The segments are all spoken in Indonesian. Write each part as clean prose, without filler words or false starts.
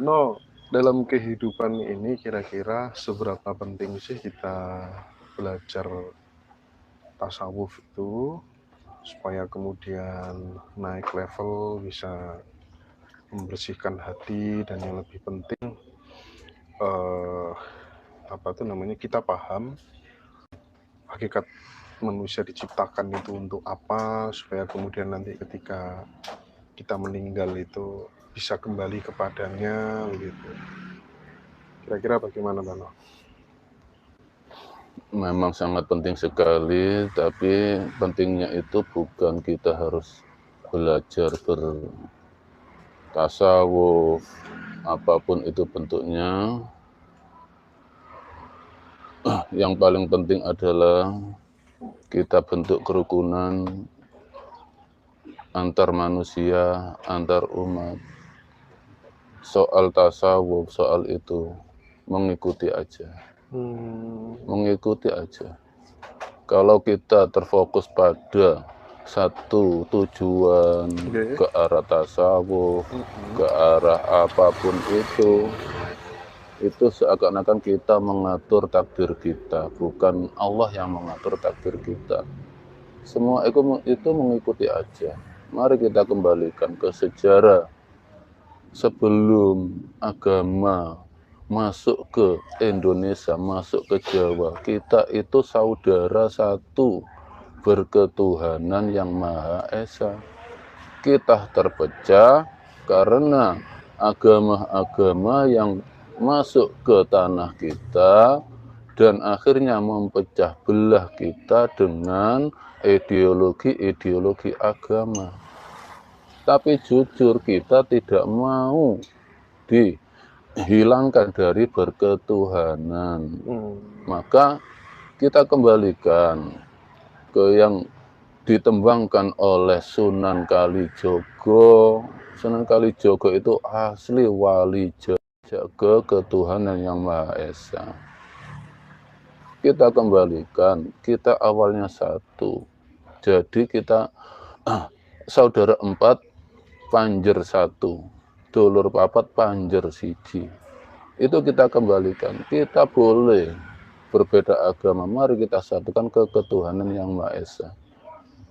No, dalam kehidupan ini kira-kira seberapa penting sih kita belajar tasawuf itu supaya kemudian naik level, bisa membersihkan hati, dan yang lebih penting eh, apa tuh namanya, kita paham hakikat manusia diciptakan itu untuk apa, supaya kemudian nanti ketika kita meninggal itu bisa kembali kepadanya gitu. Kira-kira bagaimana, Bano? Memang sangat penting sekali, tapi pentingnya itu bukan kita harus belajar bertasawuf, apapun itu bentuknya. Yang paling penting adalah kita bentuk kerukunan antar manusia, antar umat. Soal tasawuf, soal itu mengikuti aja. Mengikuti aja. Kalau kita terfokus pada satu tujuan, ke arah tasawuf, ke arah apapun itu seakan-akan kita mengatur takdir kita, bukan Allah yang mengatur takdir kita. Semua itu mengikuti aja. Mari kita kembalikan ke sejarah sebelum agama masuk ke Indonesia, masuk ke Jawa. Kita itu saudara satu, berketuhanan yang Maha Esa. Kita terpecah karena agama-agama yang masuk ke tanah kita dan akhirnya mempecah belah kita dengan ideologi-ideologi agama. Tapi jujur kita tidak mau dihilangkan dari berketuhanan. Maka kita kembalikan ke yang ditembangkan oleh Sunan Kalijogo. Sunan Kalijogo itu asli wali jaga ketuhanan yang Maha Esa. Kita kembalikan, kita awalnya satu. Jadi kita saudara empat, panjer satu, dulur papat, panjer siji. Itu kita kembalikan. Kita boleh berbeda agama, mari kita satukan ke ketuhanan yang Maha Esa.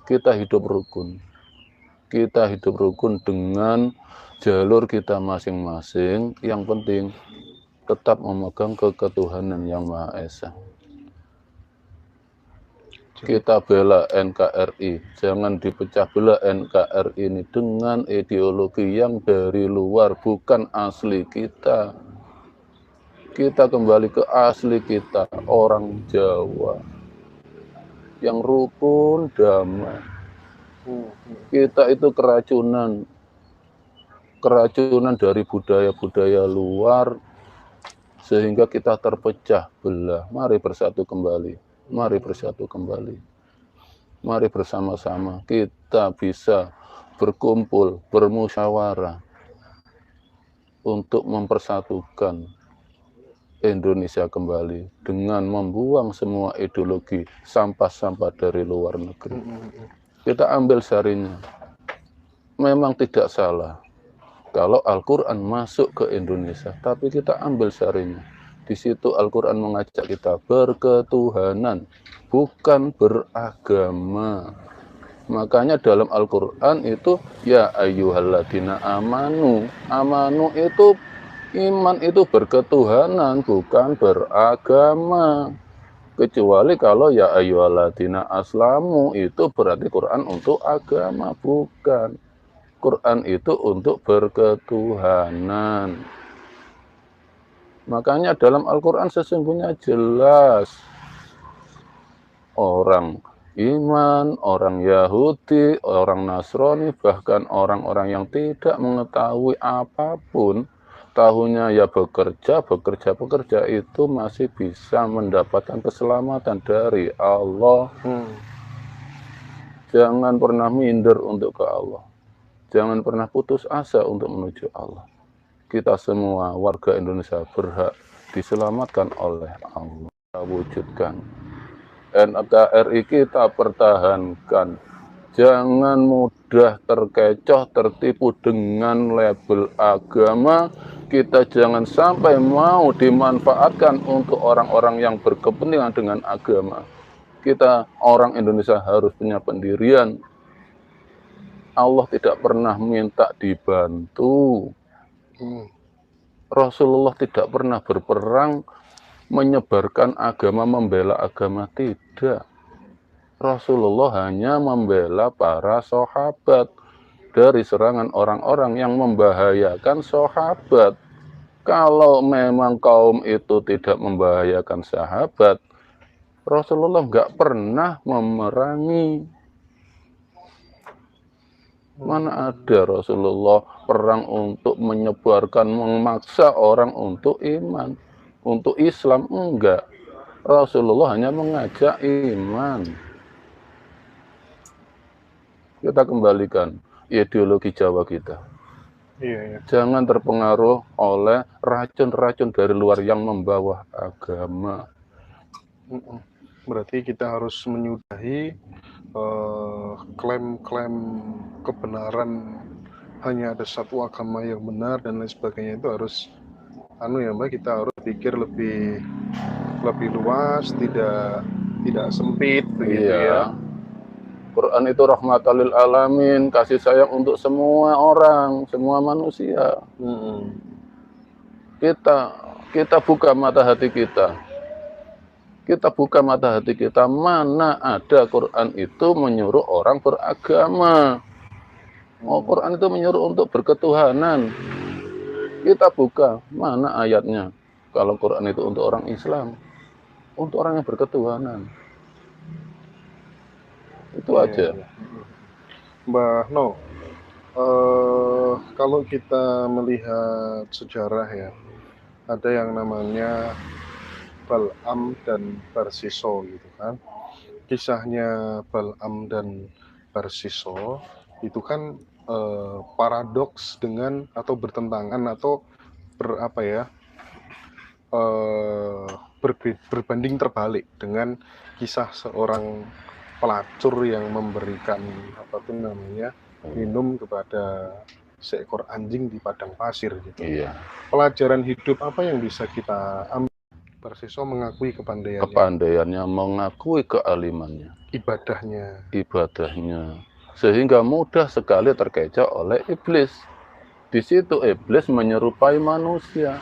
Kita hidup rukun. Kita hidup rukun dengan jalur kita masing-masing. Yang penting tetap memegang ketuhanan yang Maha Esa. Kita bela NKRI, jangan dipecah belah NKRI ini dengan ideologi yang dari luar, bukan asli kita. Kita kembali ke asli kita, orang Jawa yang rukun, damai. Kita itu keracunan dari budaya-budaya luar, sehingga kita terpecah belah. Mari bersatu kembali. Mari bersatu kembali. Mari bersama-sama kita bisa berkumpul, bermusyawarah untuk mempersatukan Indonesia kembali dengan membuang semua ideologi sampah-sampah dari luar negeri. Kita ambil sarinya. Memang tidak salah kalau Al-Quran masuk ke Indonesia, tapi kita ambil sarinya. Di situ Al-Quran mengajak kita berketuhanan, bukan beragama. Makanya dalam Al-Quran itu, ya ayyuhalladzina amanu. Amanu itu, iman itu berketuhanan, bukan beragama. Kecuali kalau ya ayyuhalladzina aslamu, itu berarti Quran untuk agama, bukan. Quran itu untuk berketuhanan. Makanya dalam Al-Quran sesungguhnya jelas orang iman, orang Yahudi, orang Nasrani, bahkan orang-orang yang tidak mengetahui apapun, tahunya ya bekerja itu masih bisa mendapatkan keselamatan dari Allah. Jangan pernah minder untuk ke Allah. Jangan pernah putus asa untuk menuju Allah. Kita semua warga Indonesia berhak diselamatkan oleh Allah. Kita wujudkan. NKRI kita pertahankan. Jangan mudah terkecoh, tertipu dengan label agama kita jangan sampai mau dimanfaatkan untuk orang-orang yang berkepentingan dengan agama. Kita orang Indonesia harus punya pendirian. Allah tidak pernah minta dibantu. Rasulullah tidak pernah berperang menyebarkan agama, membela agama, tidak. Rasulullah hanya membela para sahabat dari serangan orang-orang yang membahayakan sahabat. Kalau memang kaum itu tidak membahayakan sahabat, Rasulullah nggak pernah memerangi. Mana ada Rasulullah perang untuk menyebarkan, memaksa orang untuk iman, untuk Islam, enggak. Rasulullah hanya mengajak iman. Kita kembalikan ideologi Jawa kita. Iya. Jangan terpengaruh oleh racun-racun dari luar yang membawa agama. Berarti kita harus menyudahi klaim-klaim kebenaran hanya ada satu agama yang benar dan lain sebagainya. Itu harus kita harus pikir lebih luas, tidak sempit begitu ya. Quran itu rahmatan lil alamin, kasih sayang untuk semua orang, semua manusia. Kita buka mata hati kita. Kita buka mata hati kita, mana ada Quran itu menyuruh orang beragama. Quran itu menyuruh untuk berketuhanan. Kita buka, mana ayatnya? Kalau Quran itu untuk orang Islam, untuk orang yang berketuhanan. Itu aja. Mbah No, kalau kita melihat sejarah ya, ada yang namanya Bal'am dan Barsiso gitu kan. Kisahnya Bal'am dan Barsiso itu kan paradoks dengan atau bertentangan atau berbanding terbalik dengan kisah seorang pelacur yang memberikan minum kepada seekor anjing di padang pasir gitu. Iya. Pelajaran hidup apa yang bisa kita ambil? Barsiso mengakui kepandaiannya, mengakui kealimannya, ibadahnya, sehingga mudah sekali terkecoh oleh iblis. Di situ iblis menyerupai manusia,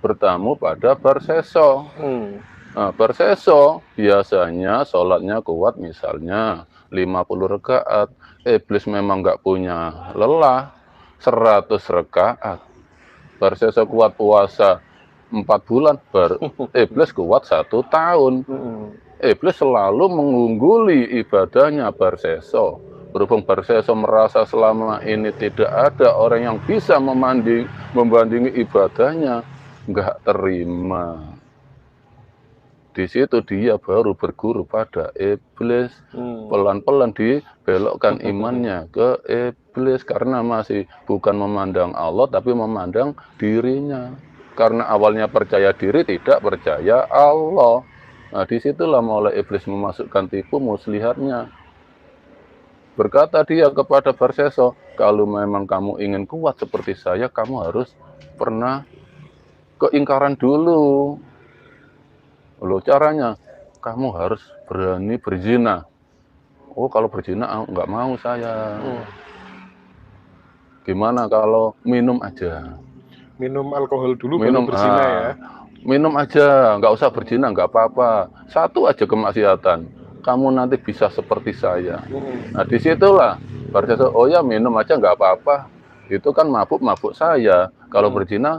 bertamu pada Barsiso. Nah, Barsiso biasanya sholatnya kuat, misalnya 50 rakaat. Iblis memang nggak punya lelah, 100 rakaat. Barsiso kuat puasa 4 bulan, iblis kuat 1 tahun. Iblis selalu mengungguli ibadahnya Barsiso. Berhubung Barsiso merasa selama ini tidak ada orang yang bisa membandingi ibadahnya, nggak terima. Di situ dia baru berguru pada iblis. Pelan-pelan dibelokkan imannya ke iblis, karena masih bukan memandang Allah tapi memandang dirinya. Karena awalnya percaya diri, tidak percaya Allah. Nah, disitulah mulai iblis memasukkan tipu muslihatnya. Berkata dia kepada Barsiso, kalau memang kamu ingin kuat seperti saya, kamu harus pernah keingkaran dulu. Loh, caranya, kamu harus berani berzina. Oh, kalau berzina nggak mau saya. Gimana kalau minum aja? Minum alkohol dulu baru berzina ya. Minum aja, nggak usah berzina, nggak apa-apa. Satu aja kemaksiatan, kamu nanti bisa seperti saya. Nah, disitulah Barsiso, oh ya minum aja nggak apa-apa. Itu kan mabuk saya. Kalau berzina,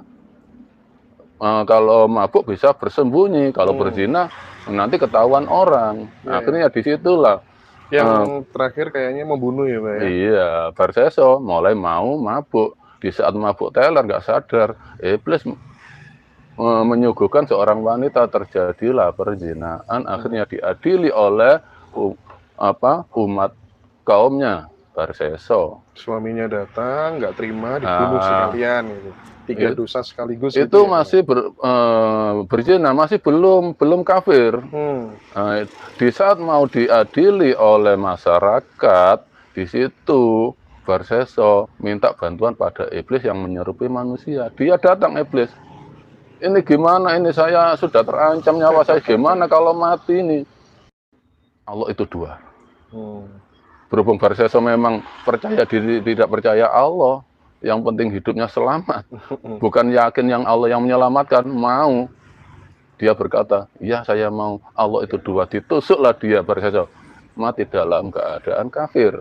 kalau mabuk bisa bersembunyi. Kalau berzina nanti ketahuan orang. Akhirnya disitulah. Yang terakhir kayaknya membunuh ya Pak ya? Iya, Barsiso mulai mau mabuk. Di saat mabuk teler nggak sadar, iblis menyuguhkan seorang wanita, terjadilah perzinaan. Akhirnya diadili oleh umat kaumnya Barsiso. Suaminya datang, nggak terima, dibunuh sekalian gitu. 3 dosa sekaligus. Itu masih berzina, masih belum kafir. Nah, di saat mau diadili oleh masyarakat, di situ Barseso minta bantuan pada iblis yang menyerupai manusia. Dia datang iblis. Ini gimana ini, saya sudah terancam nyawa saya, gimana kalau mati ini? Allah itu dua. Berhubung Barseso memang percaya diri, tidak percaya Allah. Yang penting hidupnya selamat. Bukan yakin yang Allah yang menyelamatkan, mau. Dia berkata, ya saya mau, Allah itu dua. Ditusuklah dia Barseso. Mati dalam keadaan kafir.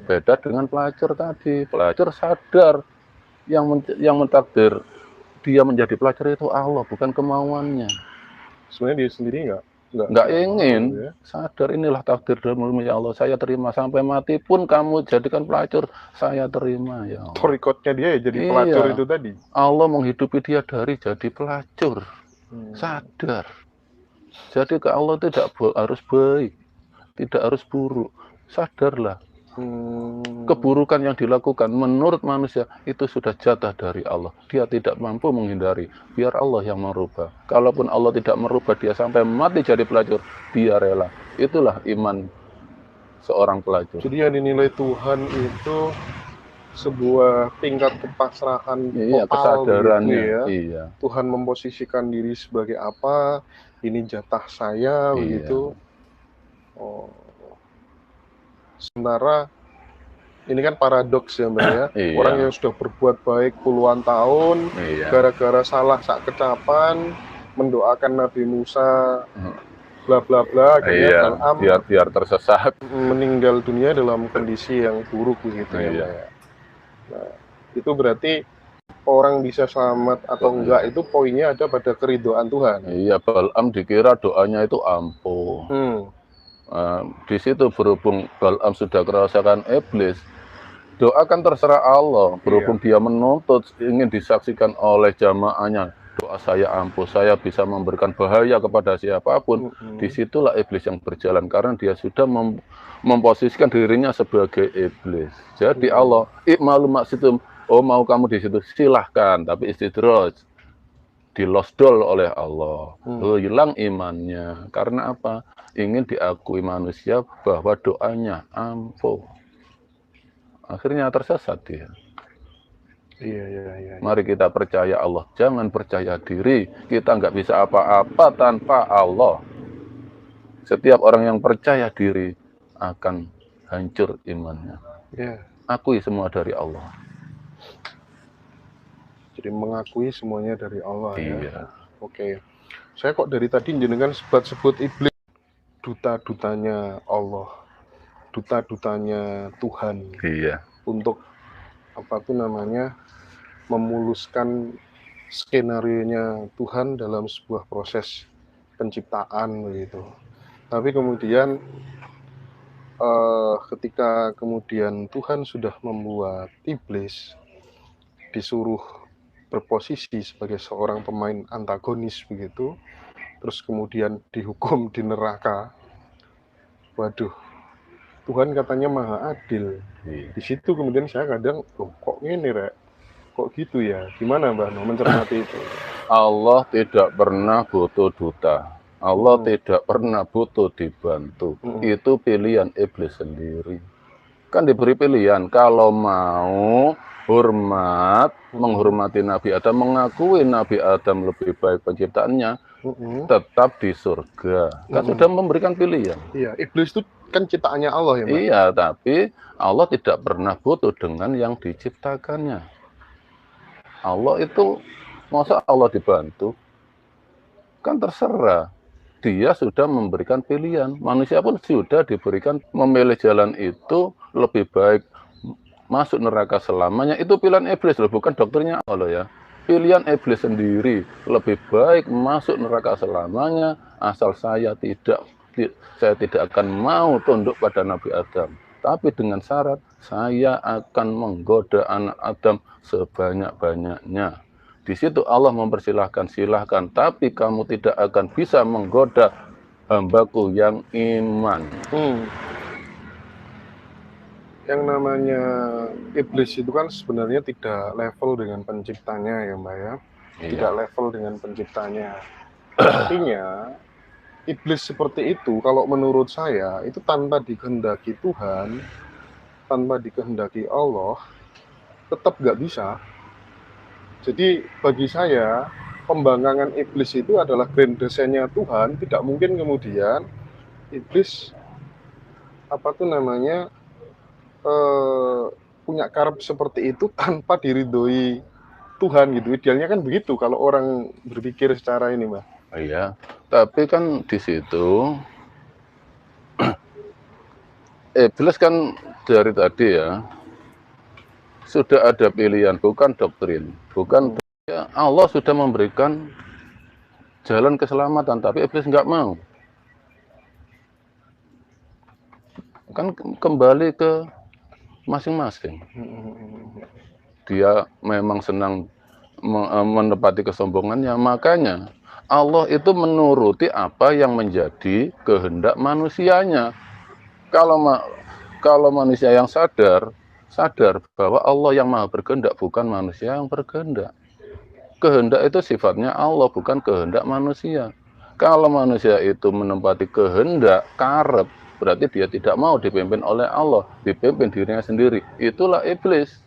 Beda dengan pelacur tadi. Pelacur sadar yang mentakdir dia menjadi pelacur itu Allah, bukan kemauannya. Sebenarnya dia sendiri nggak ingin, ya. Sadar inilah takdir darimu ya Allah, saya terima sampai mati pun kamu jadikan pelacur, saya terima ya Allah. Torikotnya dia ya jadi pelacur itu tadi. Allah menghidupi dia dari jadi pelacur. Sadar. Jadi ke Allah tidak harus baik, tidak harus buruk. Sadarlah. Keburukan yang dilakukan menurut manusia itu sudah jatah dari Allah. Dia tidak mampu menghindari. Biar Allah yang merubah. Kalaupun Allah tidak merubah dia sampai mati jadi pelacur, dia rela. Itulah iman seorang pelacur. Jadi yang dinilai Tuhan itu sebuah tingkat kepasrahan total, kesadarannya. Gitu ya. Iya. Tuhan memposisikan diri sebagai apa? Ini jatah saya, begitu. Oh. Sementara ini kan paradoks ya Mbak ya. Orang yang sudah berbuat baik puluhan tahun, gara-gara salah sak kecapan, mendoakan Nabi Musa, bla bla bla, akhirnya biar tersesat, meninggal dunia dalam kondisi yang buruk begitu ya Mbak ya. Nah, itu berarti orang bisa selamat atau enggak itu poinnya ada pada keridhaan Tuhan. Iya, Balaam dikira doanya itu ampuh. Di situ berhubung Balaam sudah merasakan iblis, doa kan terserah Allah. Berhubung dia menuntut ingin disaksikan oleh jamaahnya, doa saya ampuh, saya bisa memberikan bahaya kepada siapapun. Disitulah iblis yang berjalan karena dia sudah memposisikan dirinya sebagai iblis. Jadi Allah, ikmalu maksitum, oh mau kamu di situ silahkan, tapi istidroj, dilosdol oleh Allah, hilang imannya. Karena apa? Ingin diakui manusia bahwa doanya ampuh. Akhirnya tersesat dia. Iya. Mari kita percaya Allah, jangan percaya diri. Kita nggak bisa apa-apa tanpa Allah. Setiap orang yang percaya diri akan hancur imannya. Akui semua dari Allah. Jadi mengakui semuanya dari Allah ya. Oke. Saya kok dari tadi jenengan sebut iblis duta-dutanya Allah, duta-dutanya Tuhan. Untuk apa tuh namanya, memuluskan skenario-nya Tuhan dalam sebuah proses penciptaan begitu. Tapi kemudian ketika kemudian Tuhan sudah membuat iblis disuruh berposisi sebagai seorang pemain antagonis begitu, terus kemudian dihukum di neraka. Waduh, Tuhan katanya maha adil. Di situ kemudian saya kadang, kok ini Rek? Kok gitu ya? Gimana Mbak No mencermati itu? Allah tidak pernah butuh duta. Allah tidak pernah butuh dibantu. Itu pilihan iblis sendiri. Kan diberi pilihan, kalau mau hormat, menghormati Nabi Adam, mengakui Nabi Adam lebih baik penciptaannya, tetap di surga. Kan sudah memberikan pilihan. Iya, iblis itu kan ciptaannya Allah ya Mbak? Iya, tapi Allah tidak pernah butuh dengan yang diciptakannya. Allah itu, masa Allah dibantu? Kan terserah. Dia sudah memberikan pilihan. Manusia pun sudah diberikan memilih jalan itu lebih baik masuk neraka selamanya. Itu pilihan iblis loh, bukan dokternya Allah ya. Pilihan iblis sendiri, lebih baik masuk neraka selamanya asal saya tidak akan mau tunduk pada Nabi Adam. Tapi dengan syarat saya akan menggoda anak Adam sebanyak-banyaknya. Di situ Allah mempersilahkan, silahkan, tapi kamu tidak akan bisa menggoda hambaku yang iman. Yang namanya iblis itu kan sebenarnya tidak level dengan penciptanya ya Mbak ya. Tidak level dengan penciptanya. Artinya iblis seperti itu kalau menurut saya itu tanpa dikehendaki Tuhan tanpa dikehendaki Allah, tetap nggak bisa. Jadi bagi saya, pembangkangan iblis itu adalah grand desainnya Tuhan. Tidak mungkin kemudian iblis apa tuh namanya punya karep seperti itu tanpa diridhoi Tuhan gitu. Idealnya kan begitu kalau orang berpikir secara ini, Mbak. Iya, tapi kan di situ iblis kan dari tadi ya sudah ada pilihan, bukan doktrin, bukan ya, Allah sudah memberikan jalan keselamatan, tapi iblis nggak mau. Kan kembali ke masing-masing. Dia memang senang menepati kesombongannya, makanya Allah itu menuruti apa yang menjadi kehendak manusianya. Kalau manusia yang sadar bahwa Allah yang maha berkehendak, bukan manusia yang berkehendak. Kehendak itu sifatnya Allah, bukan kehendak manusia. Kalau manusia itu menempati kehendak, karep, berarti dia tidak mau dipimpin oleh Allah, dipimpin dirinya sendiri. Itulah iblis.